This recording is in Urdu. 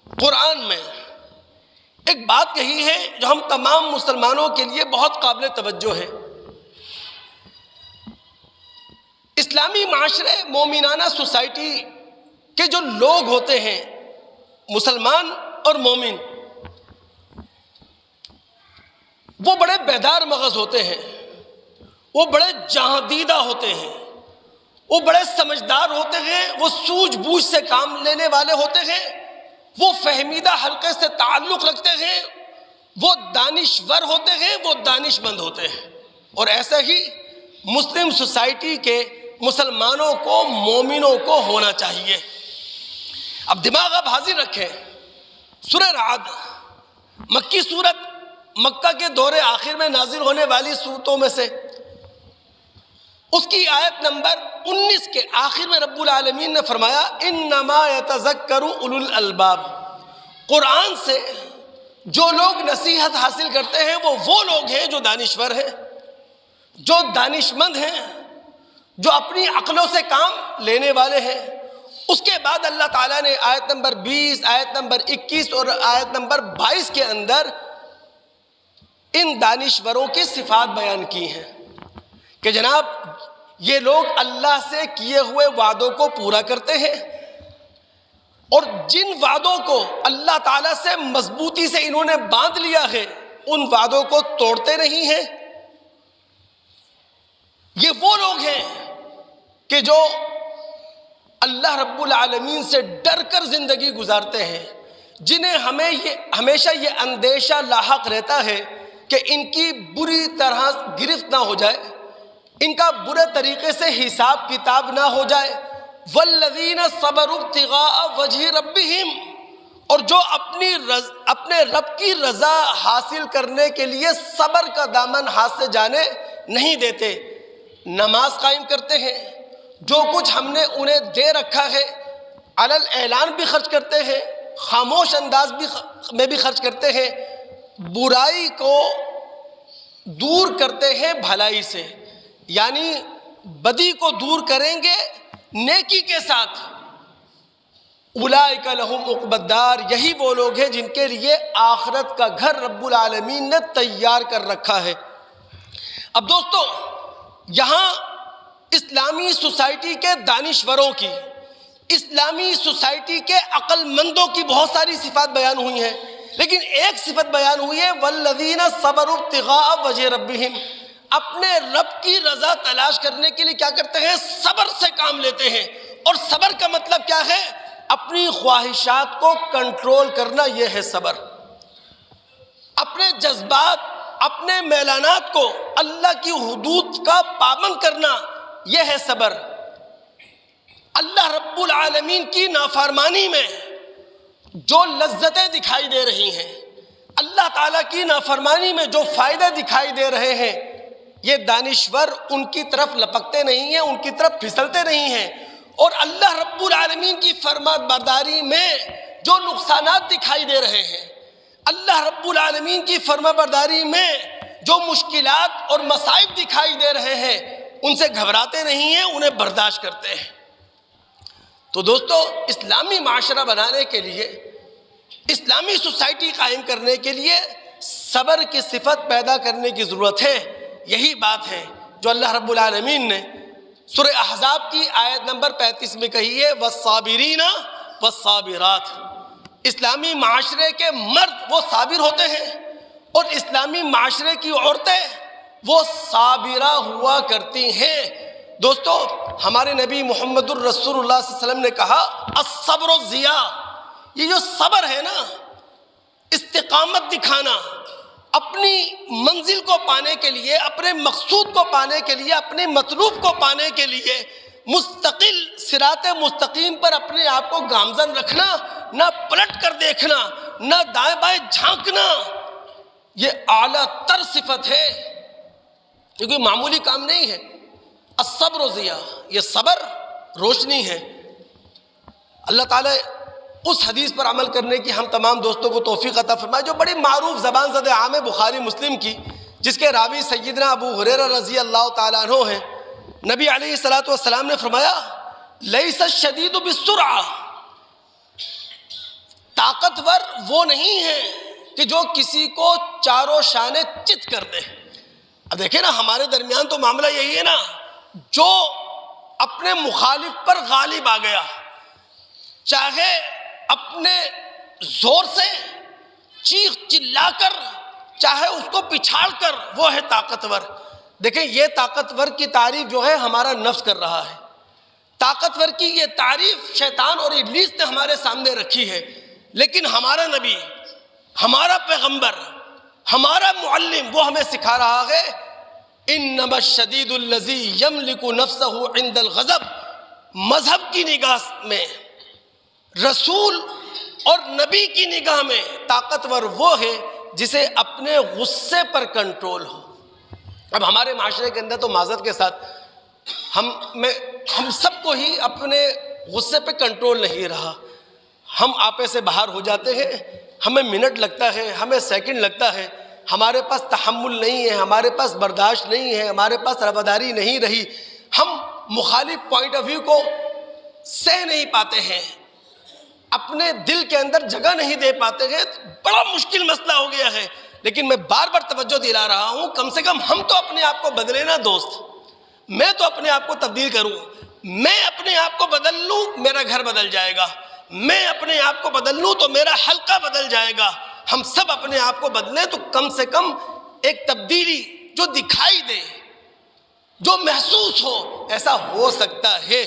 قرآن میں ایک بات کہی ہے جو ہم تمام مسلمانوں کے لیے بہت قابل توجہ ہے۔ اسلامی معاشرے، مومنانہ سوسائٹی کے جو لوگ ہوتے ہیں، مسلمان اور مومن، وہ بڑے بیدار مغز ہوتے ہیں، وہ بڑے جہاں دیدہ ہوتے ہیں، وہ بڑے سمجھدار ہوتے ہیں، وہ سوجھ بوجھ سے کام لینے والے ہوتے ہیں، وہ فہمیدہ حلقے سے تعلق رکھتے ہیں، وہ دانشور ہوتے ہیں، وہ دانش مند ہوتے ہیں۔ اور ایسا ہی مسلم سوسائٹی کے مسلمانوں کو، مومنوں کو ہونا چاہیے۔ اب دماغ آپ حاضر رکھیں، سورہ رعد مکی سورت، مکہ کے دور آخر میں نازل ہونے والی سورتوں میں سے، اس کی آیت نمبر 19 کے آخر میں رب العالمین نے فرمایا انما یتذکر اولو الالباب، قرآن سے جو لوگ نصیحت حاصل کرتے ہیں وہ لوگ ہیں جو دانشور ہیں، جو دانش مند ہیں، جو اپنی عقلوں سے کام لینے والے ہیں۔ اس کے بعد اللہ تعالیٰ نے آیت نمبر 20، آیت نمبر 21 اور آیت نمبر 22 کے اندر ان دانشوروں کی صفات بیان کی ہیں کہ جناب یہ لوگ اللہ سے کیے ہوئے وعدوں کو پورا کرتے ہیں، اور جن وعدوں کو اللہ تعالیٰ سے مضبوطی سے انہوں نے باندھ لیا ہے ان وعدوں کو توڑتے نہیں ہیں۔ یہ وہ لوگ ہیں کہ جو اللہ رب العالمین سے ڈر کر زندگی گزارتے ہیں، جنہیں ہمیشہ یہ اندیشہ لاحق رہتا ہے کہ ان کی بری طرح گرفت نہ ہو جائے، ان کا برے طریقے سے حساب کتاب نہ ہو جائے۔ والذین صبروا ابتغاء وجہ ربہم، اور جو اپنے رب کی رضا حاصل کرنے کے لیے صبر کا دامن ہاتھ سے جانے نہیں دیتے، نماز قائم کرتے ہیں، جو کچھ ہم نے انہیں دے رکھا ہے علی الاعلان بھی خرچ کرتے ہیں، خاموش انداز میں بھی خرچ کرتے ہیں، برائی کو دور کرتے ہیں بھلائی سے، یعنی بدی کو دور کریں گے نیکی کے ساتھ۔ اولئک لہم عقبی الدار، یہی وہ لوگ ہیں جن کے لیے آخرت کا گھر رب العالمین نے تیار کر رکھا ہے۔ اب دوستو، یہاں اسلامی سوسائٹی کے دانشوروں کی، اسلامی سوسائٹی کے عقل مندوں کی بہت ساری صفات بیان ہوئی ہیں، لیکن ایک صفت بیان ہوئی ہے والذین صبروا ابتغاء وجہ ربہم، اپنے رب کی رضا تلاش کرنے کے لیے کیا کرتے ہیں؟ صبر سے کام لیتے ہیں۔ اور صبر کا مطلب کیا ہے؟ اپنی خواہشات کو کنٹرول کرنا، یہ ہے صبر۔ اپنے جذبات، اپنے میلانات کو اللہ کی حدود کا پابند کرنا، یہ ہے صبر۔ اللہ رب العالمین کی نافرمانی میں جو لذتیں دکھائی دے رہی ہیں، اللہ تعالیٰ کی نافرمانی میں جو فائدے دکھائی دے رہے ہیں، یہ دانشور ان کی طرف لپکتے نہیں ہیں، ان کی طرف پھسلتے نہیں ہیں۔ اور اللہ رب العالمین کی فرما برداری میں جو نقصانات دکھائی دے رہے ہیں، اللہ رب العالمین کی فرما برداری میں جو مشکلات اور مصائب دکھائی دے رہے ہیں، ان سے گھبراتے نہیں ہیں، انہیں برداشت کرتے ہیں۔ تو دوستو، اسلامی معاشرہ بنانے کے لیے، اسلامی سوسائٹی قائم کرنے کے لیے صبر کی صفت پیدا کرنے کی ضرورت ہے۔ یہی بات ہے جو اللہ رب العالمین نے سورہ احزاب کی آیت نمبر 35 میں کہی ہے والصابرین والصابرات۔ اسلامی معاشرے کے مرد وہ صابر ہوتے ہیں، اور اسلامی معاشرے کی عورتیں وہ صابرہ ہوا کرتی ہیں۔ دوستو، ہمارے نبی محمد الرسول اللہ صلی اللہ علیہ وسلم نے کہا الصبر ضیاء، یہ جو صبر ہے نا، استقامت دکھانا، اپنی منزل کو پانے کے لیے، اپنے مقصود کو پانے کے لیے، اپنے مطلوب کو پانے کے لیے مستقل صراط مستقیم پر اپنے آپ کو گامزن رکھنا، نہ پلٹ کر دیکھنا، نہ دائیں بائیں جھانکنا، یہ اعلیٰ تر صفت ہے، کیونکہ معمولی کام نہیں ہے۔ الصبر ضیاء، یہ صبر روشنی ہے۔ اللہ تعالیٰ اس حدیث پر عمل کرنے کی ہم تمام دوستوں کو توفیق عطا فرمائے جو بڑی معروف زبان زد عام ہے، بخاری مسلم کی، جس کے راوی سیدنا ابو ہریرہ رضی اللہ تعالیٰ عنہ ہیں۔ نبی علیہ السلام نے فرمایا لیس الشدید بالسرعہ، طاقتور وہ نہیں ہے کہ جو کسی کو چاروں شانے چت کر دے. اب دیکھیں نا ہمارے درمیان تو معاملہ یہی ہے نا, جو اپنے مخالف پر غالب آ گیا, چاہے اپنے زور سے چیخ چلا کر, چاہے اس کو پچھاڑ کر, وہ ہے طاقتور. دیکھیں یہ طاقتور کی تعریف جو ہے ہمارا نفس کر رہا ہے. طاقتور کی یہ تعریف شیطان اور ابلیس نے ہمارے سامنے رکھی ہے. لیکن ہمارا نبی, ہمارا پیغمبر, ہمارا معلم وہ ہمیں سکھا رہا ہے انما الشدید الذی یملک نفسہ عند الغضب. مذہب کی نگاہ میں, رسول اور نبی کی نگاہ میں طاقتور وہ ہے جسے اپنے غصے پر کنٹرول ہو. اب ہمارے معاشرے کے اندر تو معذرت کے ساتھ ہم سب کو ہی اپنے غصے پہ کنٹرول نہیں رہا. ہم آپے سے باہر ہو جاتے ہیں, ہمیں منٹ لگتا ہے, ہمیں سیکنڈ لگتا ہے, ہمارے پاس تحمل نہیں ہے, ہمارے پاس برداشت نہیں ہے, ہمارے پاس رواداری نہیں رہی, ہم مخالف پوائنٹ آف ویو کو سہ نہیں پاتے ہیں, اپنے دل کے اندر جگہ نہیں دے پاتے ہیں. بڑا مشکل مسئلہ ہو گیا ہے. لیکن میں بار بار توجہ دلا رہا ہوں, کم سے کم ہم تو اپنے آپ کو بدلے نا دوست. میں تو اپنے آپ کو تبدیل کروں, میں اپنے آپ کو بدل لوں میرا گھر بدل جائے گا, میں اپنے آپ کو بدل لوں تو میرا حلقہ بدل جائے گا. ہم سب اپنے آپ کو بدلیں تو کم سے کم ایک تبدیلی جو دکھائی دے, جو محسوس ہو, ایسا ہو سکتا ہے.